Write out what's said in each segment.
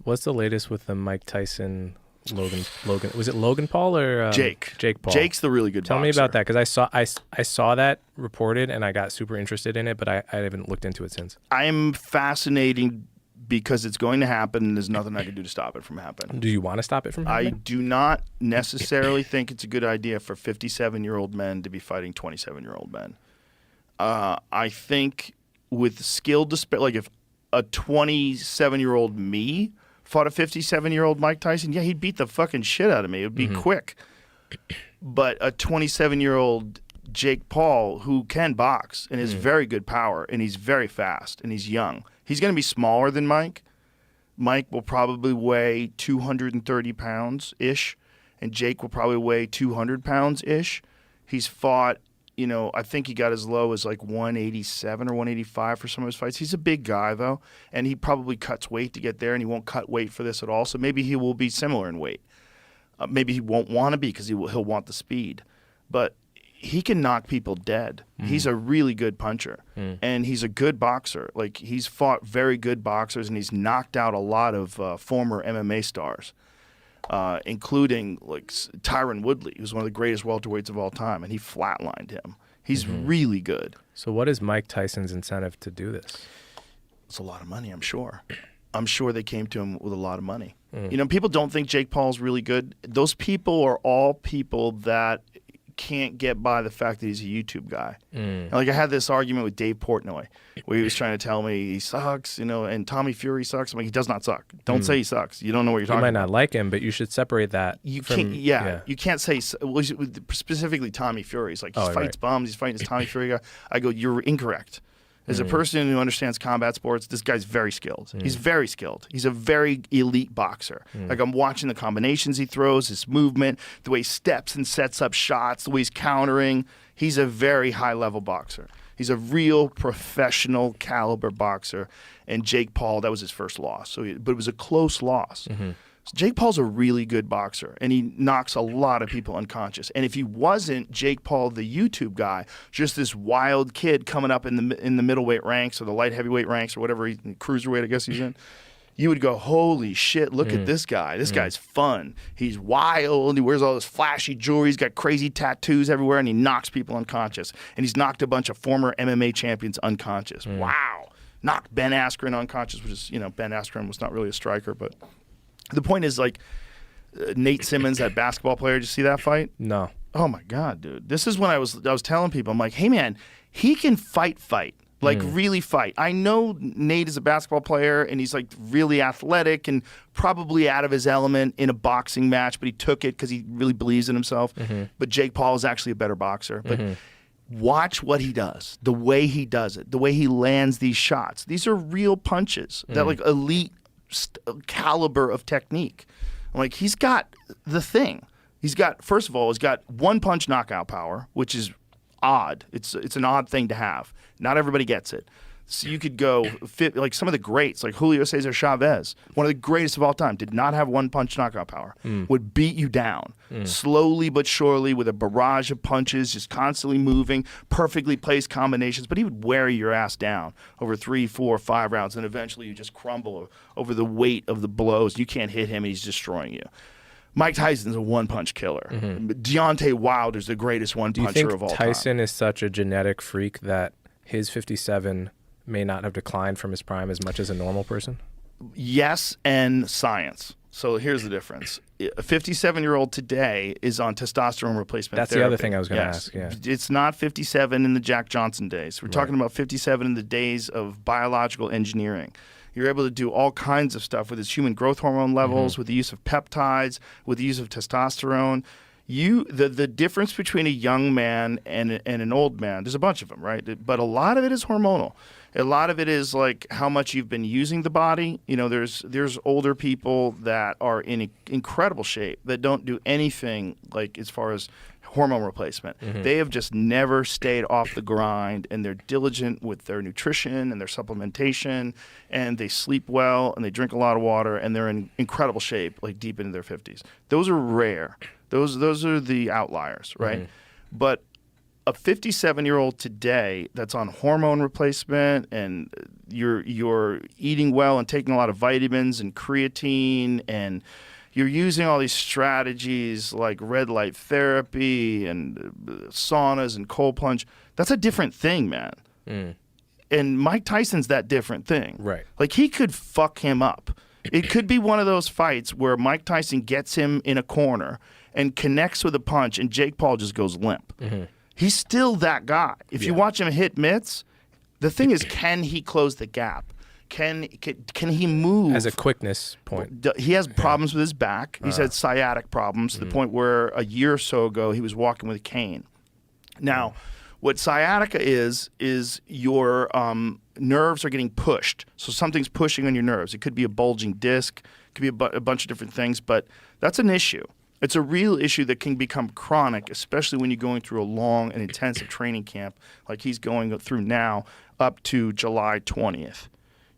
What's the latest with the Mike Tyson, Logan? Was it Logan Paul or Jake Paul? Jake's the really good Tell boxer. me about that, because I saw that reported and I got super interested in it, but I haven't looked into it since. I'm fascinated because it's going to happen and there's nothing I can do to stop it from happening. Do you want to stop it from I happening? do not necessarily think it's a good idea for 57-year-old men to be fighting 27-year-old men. I think with skill, like if a 27-year-old me fought a 57-year-old Mike Tyson, yeah, he'd beat the fucking shit out of me. It would be quick. But a 27-year-old Jake Paul, who can box and has very good power, and he's very fast, and he's young. He's going to be smaller than Mike. Mike will probably weigh 230 pounds-ish, and Jake will probably weigh 200 pounds-ish. He's fought, I think he got as low as like 187 or 185 for some of his fights. He's a big guy, though, and he probably cuts weight to get there, and he won't cut weight for this at all, so maybe he will be similar in weight. Maybe he won't want to be because he'll want the speed. But he can knock people dead. He's a really good puncher, and he's a good boxer. Like, he's fought very good boxers, and he's knocked out a lot of former MMA stars, including like Tyron Woodley, who's one of the greatest welterweights of all time, and he flatlined him. He's really good. So what is Mike Tyson's incentive to do this? It's a lot of money, I'm sure. I'm sure they came to him with a lot of money. People don't think Jake Paul's really good. Those people are all people that can't get by the fact that he's a YouTube guy. Like, I had this argument with Dave Portnoy where he was trying to tell me he sucks, and Tommy Fury sucks. I'm like, he does not suck. Don't say he sucks. You don't know what you're talking about. You might not like him, but you should separate that. You can't. Yeah, you can't say specifically Tommy Fury. He's like, he fights bums. He's fighting his Tommy Fury guy. I go, you're incorrect. As a person who understands combat sports, this guy's very skilled. He's very skilled. He's a very elite boxer. Like, I'm watching the combinations he throws, his movement, the way he steps and sets up shots, the way he's countering. He's a very high-level boxer. He's a real professional caliber boxer. And Jake Paul, that was his first loss. But it was a close loss. So Jake Paul's a really good boxer, and he knocks a lot of people unconscious. And if he wasn't Jake Paul, the YouTube guy, just this wild kid coming up in the middleweight ranks or the light heavyweight ranks or whatever, cruiserweight I guess he's in, you would go, holy shit, look at this guy. This guy's fun. He's wild. He wears all this flashy jewelry. He's got crazy tattoos everywhere, and he knocks people unconscious. And he's knocked a bunch of former MMA champions unconscious. Wow. Knocked Ben Askren unconscious, which is, Ben Askren was not really a striker, but the point is, like, Nate Simmons, that basketball player, did you see that fight? No. Oh my God, dude. This is when I was telling people, I'm like, hey man, he can fight. Like, really fight. I know Nate is a basketball player and he's like really athletic and probably out of his element in a boxing match, but he took it because he really believes in himself. But Jake Paul is actually a better boxer. But watch what he does, the way he does it, the way he lands these shots. These are real punches that like elite caliber of technique. Like, he's got the thing. First of all, he's got one punch knockout power, which is odd. It's an odd thing to have. Not everybody gets it. So you could go like some of the greats, like Julio Cesar Chavez, one of the greatest of all time, did not have one punch knockout power. Would beat you down slowly but surely with a barrage of punches, just constantly moving, perfectly placed combinations. But he would wear your ass down over 3, 4, 5 rounds, and eventually you just crumble over the weight of the blows. You can't hit him; he's destroying you. Mike Tyson's a one-punch killer. Deontay Wilder's the greatest one-puncher of all time. Do you think Tyson is such a genetic freak that his 57 may not have declined from his prime as much as a normal person? Yes, and science. So here's the difference. A 57-year-old today is on testosterone replacement That's therapy. the other thing I was going to ask, yeah. It's not 57 in the Jack Johnson days. We're talking about 57 in the days of biological engineering. You're able to do all kinds of stuff with his human growth hormone levels, with the use of peptides, with the use of testosterone. The difference between a young man and an old man, there's a bunch of them, right? But a lot of it is hormonal. A lot of it is like how much you've been using the body. There's older people that are in incredible shape that don't do anything like as far as hormone replacement. They have just never stayed off the grind, and they're diligent with their nutrition and their supplementation, and they sleep well, and they drink a lot of water, and they're in incredible shape, like deep into their 50s. Those are rare. Those are the outliers, right? But a 57-year-old today that's on hormone replacement and you're eating well and taking a lot of vitamins and creatine and you're using all these strategies like red light therapy and saunas and cold plunge. That's a different thing, man. And Mike Tyson's that different thing. Right. Like, he could fuck him up. It could be one of those fights where Mike Tyson gets him in a corner and connects with a punch and Jake Paul just goes limp. He's still that guy. If you watch him hit mitts, the thing is, can he close the gap? Can he move? As a quickness point. He has problems with his back. He's had sciatic problems to the point where a year or so ago he was walking with a cane. Now, what sciatica is your nerves are getting pushed. So something's pushing on your nerves. It could be a bulging disc. It could be a bunch of different things. But that's an issue. It's a real issue that can become chronic, especially when you're going through a long and intensive training camp like he's going through now up to July 20th.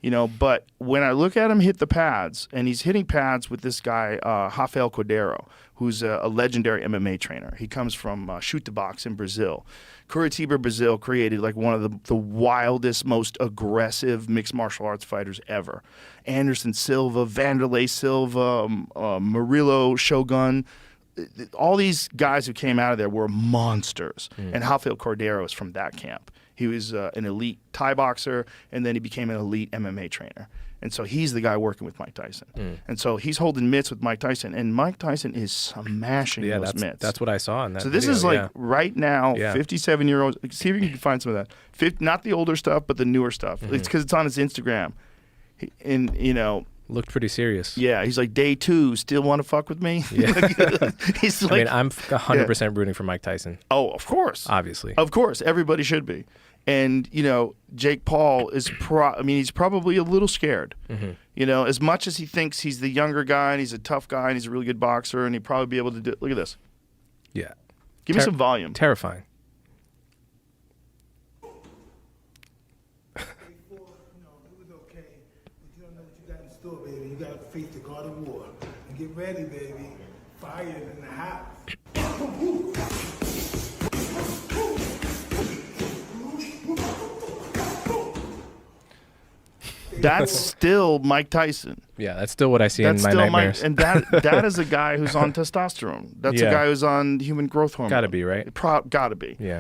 You know, but when I look at him hit the pads, and he's hitting pads with this guy, Rafael Cordeiro, who's a legendary MMA trainer. He comes from Shoot the Box in Brazil. Curitiba, Brazil created like one of the wildest, most aggressive mixed martial arts fighters ever. Anderson Silva, Vanderlei Silva, Murilo Shogun. All these guys who came out of there were monsters. And Rafael Cordeiro is from that camp. He was an elite Thai boxer, and then he became an elite MMA trainer. And so he's the guy working with Mike Tyson. And so he's holding mitts with Mike Tyson, and Mike Tyson is smashing those mitts. That's what I saw in that So this video, is like right now, 57-year-olds. See if you can find some of that. Not the older stuff, but the newer stuff. It's because it's on his Instagram. And, you know, looked pretty serious. yeah, he's like, day 2, still want to fuck with me? Yeah. He's like, I mean, I'm 100% rooting for Mike Tyson. oh, of course. Obviously. Of course. Everybody should be. And, you know, Jake Paul is he's probably a little scared. You know, as much as he thinks he's the younger guy and he's a tough guy and he's a really good boxer and he'd probably be able to do. Look at this. Yeah. Give me some volume. Terrifying. It was okay, but you don't know what you got in store, baby. You got to face the God of War and get ready, baby. Fire in the house. That's still Mike Tyson. Yeah, that's still what I see That's in my still nightmares. and that is a guy who's on testosterone. That's a Yeah. guy who's on human growth hormone. Gotta be, right? Gotta be. Yeah.